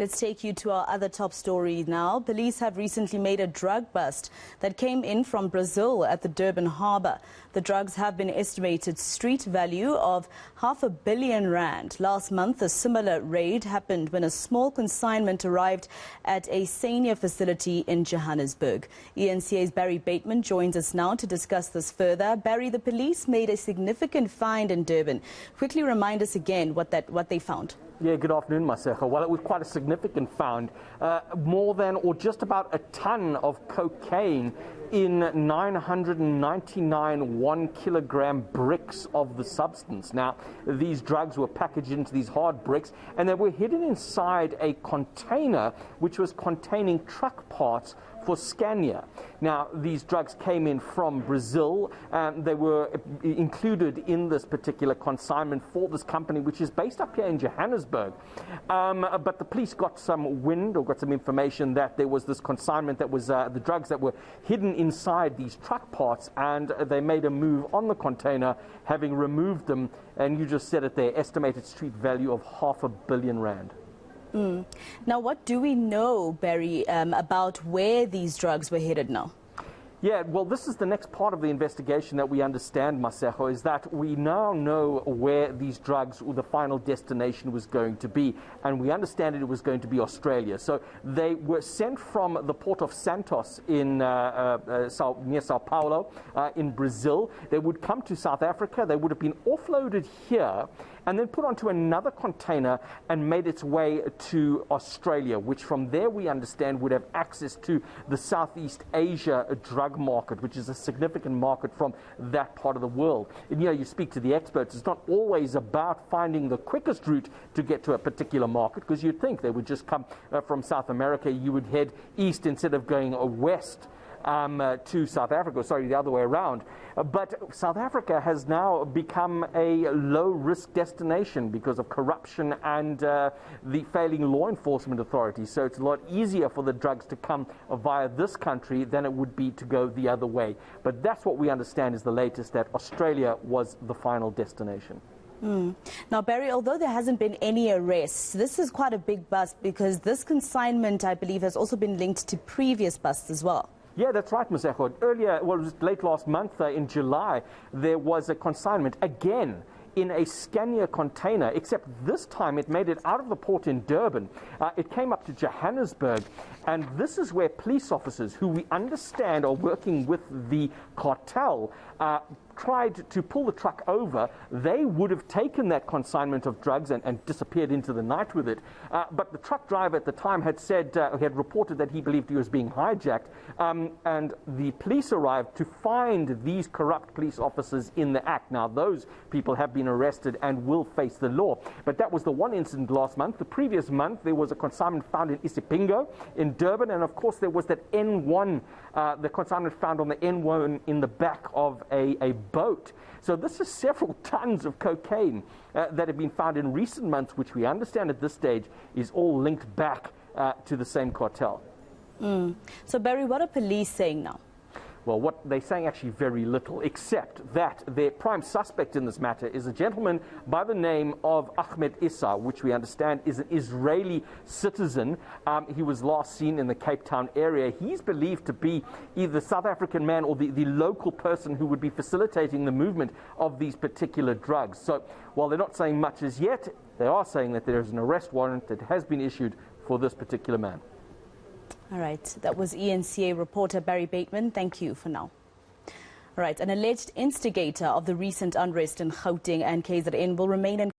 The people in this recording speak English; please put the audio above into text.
Let's take you to our other top story now. Police have recently made a drug bust that came in from Brazil at the Durban harbour. The drugs have been estimated street value of R500 million. Last month, a similar raid happened when a small consignment arrived at a senior facility in Johannesburg. eNCA's Barry Bateman joins us now to discuss this further. Barry, the police made a significant find in Durban. Quickly remind us again what they found. Yeah, good afternoon, Maseko. Well, it was quite a significant find. More than or just about a ton of cocaine in 999 1-kilogram bricks of the substance. Now, these drugs were packaged into these hard bricks and they were hidden inside a container which was containing truck parts for Scania. Now, these drugs came in from Brazil and they were included in this particular consignment for this company, which is based up here in Johannesburg. But the police got some wind or got some information that there was this consignment that was the drugs that were hidden inside these truck parts, and they made a move on the container, having removed them, and you just said it there, estimated street value of R500 million. Now, what do we know, Barry, about where these drugs were headed now? Yeah, well, this is the next part of the investigation that we understand, Maseko, is that we now know where these drugs or the final destination was going to be, and we understand it was going to be Australia. So they were sent from the port of Santos in near Sao Paulo in Brazil. They would come to South Africa. They would have been offloaded here and then put onto another container and made its way to Australia, which from there we understand would have access to the Southeast Asia drug market, which is a significant market from that part of the world. And you speak to the experts, it's not always about finding the quickest route to get to a particular market, because you'd think they would just come from South America, you would head east instead of going west to South Africa, sorry, the other way around. But South Africa has now become a low-risk destination because of corruption and the failing law enforcement authorities. So it's a lot easier for the drugs to come via this country than it would be to go the other way. But that's what we understand is the latest, that Australia was the final destination. Now, Barry, although there hasn't been any arrests, this is quite a big bust because this consignment, I believe, has also been linked to previous busts as well. Yeah, that's right, Maseko. Earlier, well, it was late last month in July, there was a consignment again in a Scania container, except this time it made it out of the port in Durban. It came up to Johannesburg, and this is where police officers, who we understand are working with the cartel, tried to pull the truck over. They would have taken that consignment of drugs and disappeared into the night with it. But the truck driver at the time had said, he had reported that he believed he was being hijacked. And the police arrived to find these corrupt police officers in the act. Now, those people have been arrested and will face the law. But that was the one incident last month. The previous month, there was a consignment found in Isipingo in Durban. And of course, there was that N1, the consignment found on the N1 in the back of a boat. So this is several tons of cocaine that have been found in recent months, which we understand at this stage is all linked back to the same cartel. So, Barry, what are police saying now? Well, what they're saying actually very little, except that their prime suspect in this matter is a gentleman by the name of Ahmed Issa, which we understand is an Israeli citizen. He was last seen in the Cape Town area. He's believed to be either the South African man or the local person who would be facilitating the movement of these particular drugs. So while they're not saying much as yet, they are saying that there is an arrest warrant that has been issued for this particular man. All right, that was eNCA reporter Barry Bateman. Thank you for now. All right, an alleged instigator of the recent unrest in Gauteng and KZN will remain in